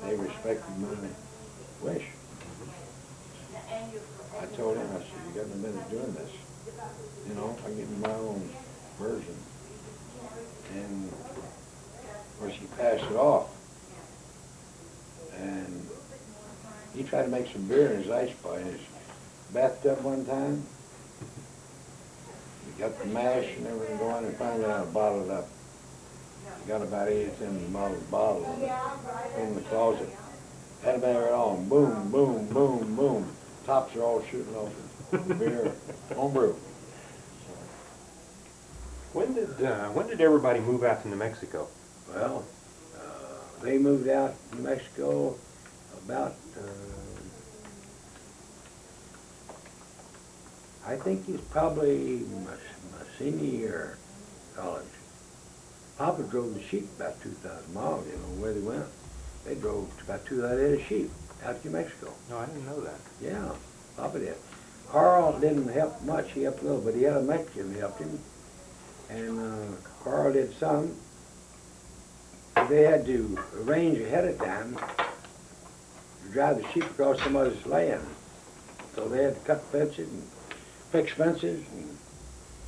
they respected my wish. I told him, I said, you got no business doing this. You know, I give you my own version. And of course, he passed it off. And he tried to make some beer in his ice bar in his bathtub one time. He got the mash and everything going, and finally got it bottled up. He got about 8 or 10 bottle in the closet. Had it there at all. Boom, boom, boom, boom. Tops are all shooting off the beer. Homebrew. When did everybody move out to New Mexico? Well, they moved out to New Mexico about, I think he's probably my senior year of college. Papa drove the sheep about 2,000 miles, you know, where they went. They drove about 2,000 head of sheep out to New Mexico. No, I didn't know that. Yeah, Papa did. Carl didn't help much, he helped a little, but he had a Mexican who helped him. And Carl did some. They had to arrange ahead of time to drive the sheep across somebody's land. So they had to cut fences and fix fences and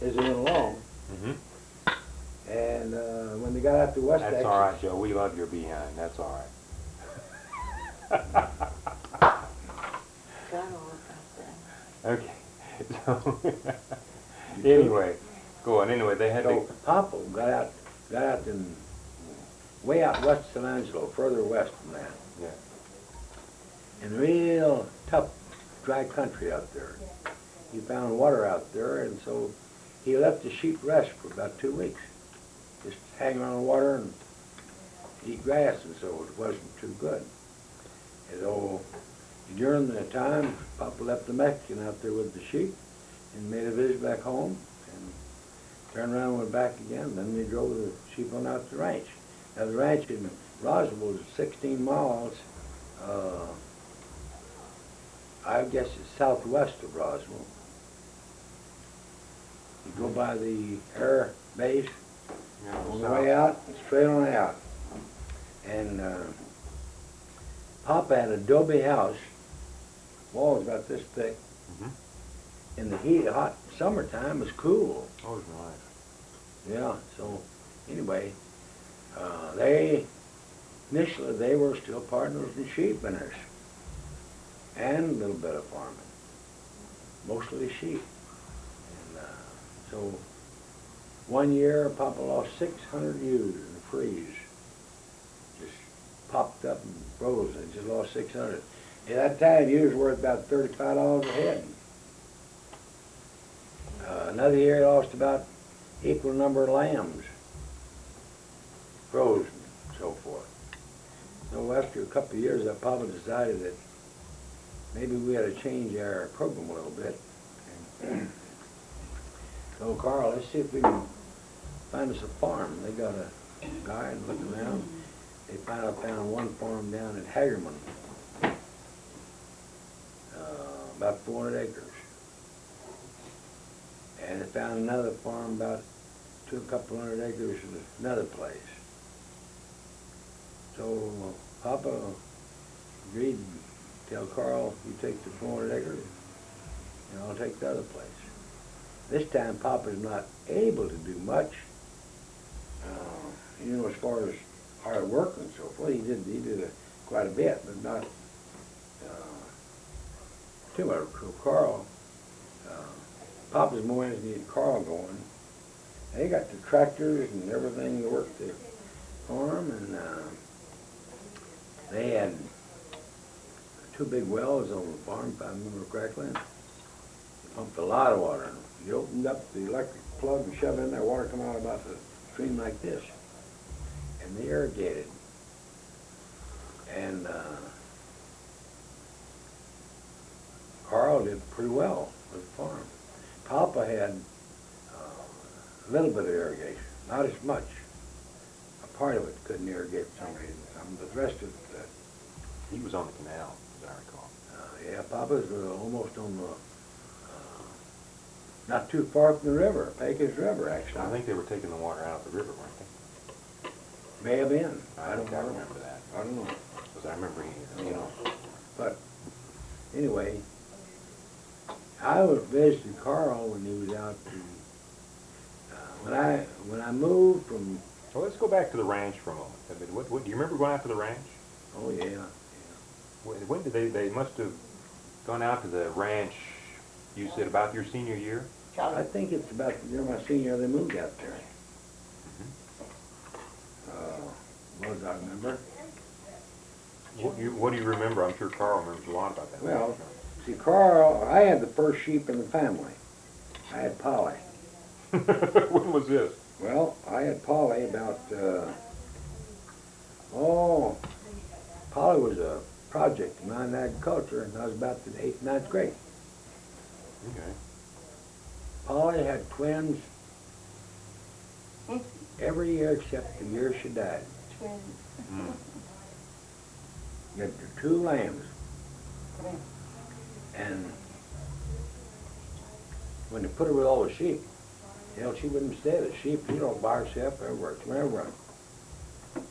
as they went along. Mm-hmm. And when they got out to West Texas... That's all right, Joe. We love your behind. That's all right. Okay, so, anyway, go on, anyway, they had So to, Papa got out in, way out west of San Angelo, further west than that. yeah, In real tough, dry country out there. He found water out there, and so he left the sheep rest for about 2 weeks. Just hang around the water and eat grass, and so it wasn't too good. And so during the time, Papa left the Mexican out there with the sheep and made a visit back home and turned around and went back again. Then they drove the sheep on out to the ranch. Now the ranch in Roswell is 16 miles, I guess it's southwest of Roswell. You go by the air base, yeah, on the south. way out, straight on out. And Papa had an adobe house, walls about this thick. Mhm. In the heat, hot summertime, it's cool. Oh, it's nice. Yeah, so anyway, initially they were still partners in sheep business and a little bit of farming, mostly sheep. And so one year Papa lost 600 ewes in the freeze. Just popped up and froze and just lost 600. At that time, ewes were worth about $35 a head. Another year he lost about equal number of lambs, froze and so forth. So after a couple of years, Papa decided that maybe we had to change our program a little bit. So Carl, let's see if we can find us a farm. They got a guy looking around. They finally found one farm down at Hagerman, about 400 acres. And they found another farm about a couple hundred acres in another place. So Papa agreed to tell Carl, you take the 400 acres, and I'll take the other place. This time Papa's not able to do much, as far as hard work and so forth. He did quite a bit, but not too much. So Carl, Papa's more interested in getting Carl going. They got the tractors and everything to work the farm, and they had 2 big wells on the farm, if I remember correctly. They pumped a lot of water in them. You opened up the electric plug and shoved it in there, water come out about the stream like this. And they irrigated. And Carl did pretty well with the farm. Papa had a little bit of irrigation, not as much. A part of it couldn't irrigate for some reason, but the rest of it, He was on the canal, as I recall. yeah, Papa's almost on the, not too far from the river, Pecos River, actually. I think they were taking the water out of the river, weren't they? May have been. I don't think I know. remember that, I don't know. because I remember, But anyway, I was visiting Carl when he was out to, when I moved from, Well, let's go back to the ranch for a moment. What do you remember going out to the ranch? oh yeah, When did they must have gone out to the ranch, you said about your senior year? I think it's about the year my senior year they moved out there. What do I remember? What do you remember? I'm sure Carl remembers a lot about that. Well, see, Carl, I had the first sheep in the family. I had Polly. When was this? Well, I had Polly about, Polly was a project of mine in agriculture, and I was about in the 8th, 9th grade. Okay. Polly had twins every year except the year she died. Twins. Mm. You had the 2 lambs. And when they put her with all the sheep, she wouldn't stay with the sheep. She don't by herself everywhere. She went everywhere. And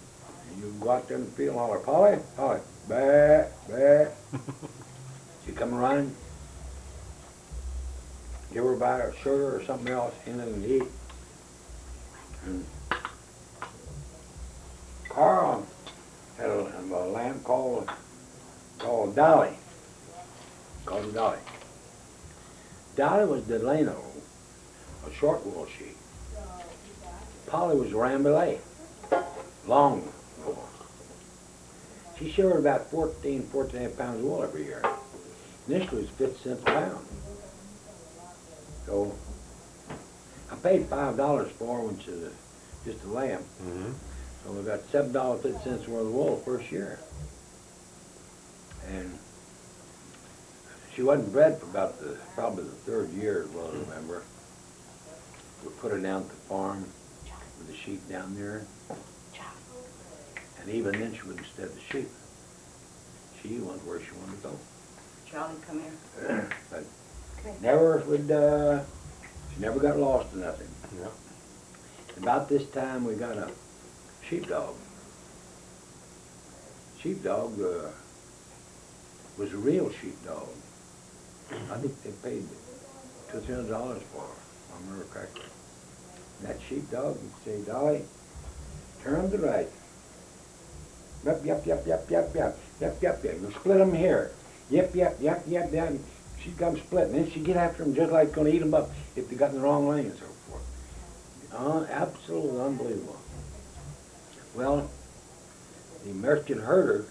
you go out there in the field and holler, Polly, Polly, bah, bah. She come running. Give her a bite of sugar or something else, anything to eat. And Carl had a lamb called Dolly. Called her Dolly. Dolly was Delano, a short wool sheep. Polly was Rambouillet, long wool. She showed about 14 and a half pounds of wool every year. Initially it was 50 cents a pound. So I paid $5 for her when she was just a lamb. Mm-hmm. So we got $7.50 worth of wool the first year. And she wasn't bred for about probably the third year, as well as I remember. We put her down at the farm with the sheep down there. And even then she wouldn't stead the sheep. She went where she wanted to go. Charlie, come here. But never would, she never got lost or nothing. Yeah. About this time we got a sheepdog. Sheepdog was a real sheepdog. I think they paid $200 or $300 for her, if I remember correctly. And that sheepdog would say, Dolly, turn to the right. Yep, yep, yep, yep, yep, yep, yep, yep, yep. You split them here. Yep, yep, yep, yep, yep. She'd come splitting. Then she'd get after them just like gonna eat them up if they got in the wrong lane and so forth. Absolutely unbelievable. Well, the merchant herder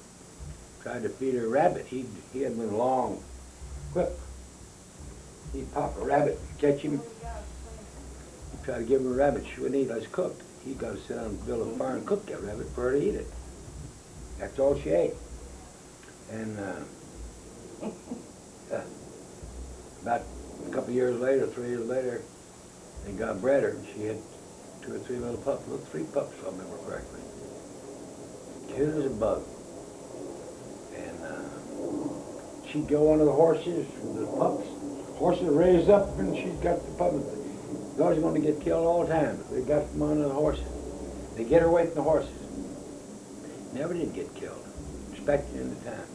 tried to feed her a rabbit. He had one long whip. He'd pop a rabbit, catch him. He'd try to give her a rabbit. She wouldn't eat it. It's cooked. He got to sit down and build a fire and cook that rabbit for her to eat it. That's all she ate. And about a couple of years later, 3 years later, they got bred her, and she had 2 or 3 little pups, 3 pups, if I remember correctly. Cute as a bug. And she'd go under the horses, the pups. Horses raised up, and she's got the pups. The dogs are going to get killed all the time. They got them under the horses. They get her away from the horses. Never did get killed, expecting in the time.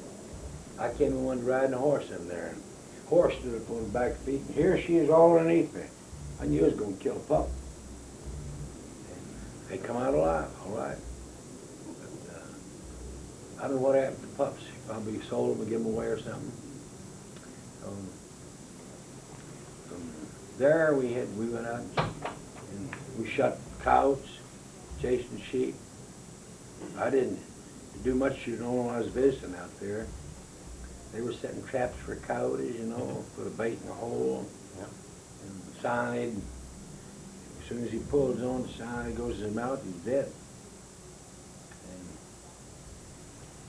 I came in one riding a horse in there, and horse stood up on the back feet, and here she is all underneath me. I knew I was going to kill a pup. And they come out alive, all right. But I don't know what happened to the pups. Probably sold them or give them away or something. From there we went out and we shot coyotes, chasing sheep. I didn't do much shooting when I was visiting out there. They were setting traps for coyotes, you know, put a bait in the hole. Yep. And the cyanide, as soon as he pulls on, the cyanide goes in his mouth, he's dead.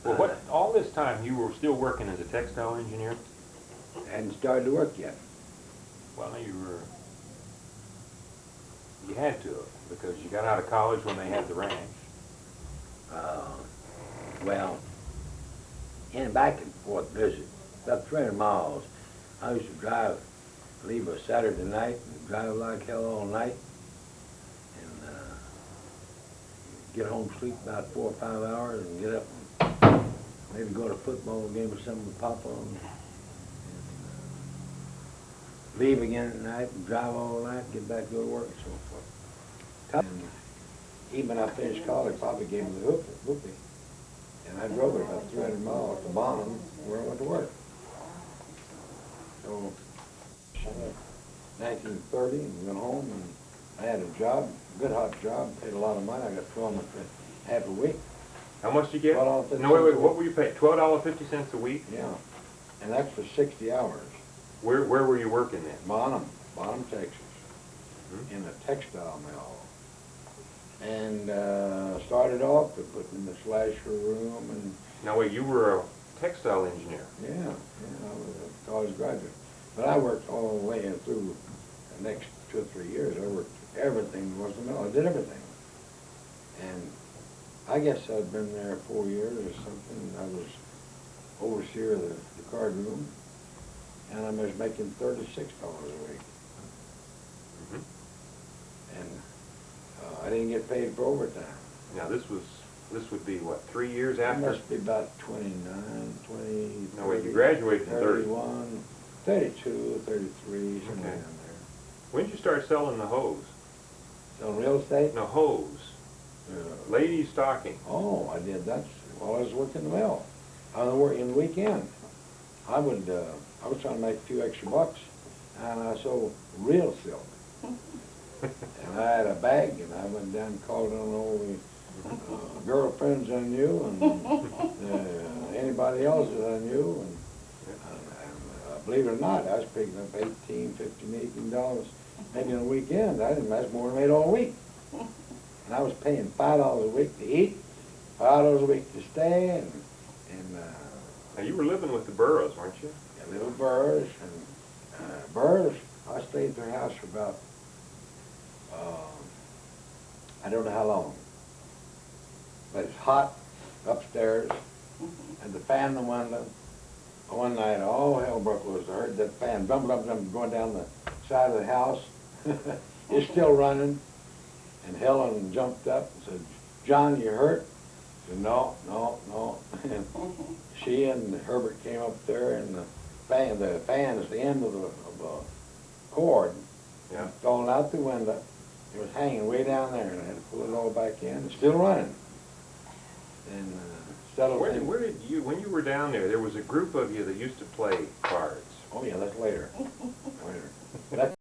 And, Well, all this time you were still working as a textile engineer? hadn't started to work yet. Well, you had to, because you got out of college when they had the ranch. Well, in back and forth visit, about 300 miles. I used to drive, leave a Saturday night and drive like hell all night, and get home, sleep about 4 or 5 hours, and get up and maybe go to a football game or something with Papa, and leave again at night and drive all night, get back, go to work, and so forth. And even when I finished college, Papa gave me the whoopie. And I drove it about 300 miles to Bonham, where I went to work. So, 1930, and went home, and I had a job, a good hot job, paid a lot of money. I got $12 half a week. How much did you get? $12.50 No, wait, what were you paying? $12.50 a week? Yeah, and that's for 60 hours. Where were you working then? Bonham, Texas, Hmm? in a textile mill. And started off with putting in the slasher room, and Now wait, you were a textile engineer. yeah, I was a college graduate. But I worked all the way in through the next 2 or 3 years. I worked everything was the mill. I did everything. And I guess I'd been there 4 years or something. I was overseer of the card room, and I was making $36 a week. Mhm. And I didn't get paid for overtime. Now this would be what, 3 years It after? must be about 29, 20, No, wait, you 30, graduated in 30. 31, 32, 33, somewhere Okay. down there. When did you start selling the hose? On real estate? No, hose. Ladies' stocking. Oh, I did that while I was working the mill. I was working the weekend. I was trying to make a few extra bucks. and I sold real silk. And I had a bag, and I went down and called on all the girlfriends I knew, and anybody else that I knew, and believe it or not, I was picking up $18, $15, $18 maybe on a weekend. That's more than I made all week. And I was paying $5 a week to eat, $5 a week to stay, and Now, you were living with the Burrows, weren't you? little Burrs, and Burrs, I stayed at their house for about, I don't know how long. But it's hot upstairs, and the fan in the window. One night, all hell broke loose. I heard that fan bum bum bum going down the side of the house. It's still running. And Helen jumped up and said, "John, you hurt?" I said, "No, no, no." And she and Herbert came up there, and the fan is the end of the cord. Yeah. Falling out the window. It was hanging way down there, and I had to pull it all back in. It's still running. And settled in. Where did you, when you were down there was a group of you that used to play cards. Oh yeah, that's later. Later. That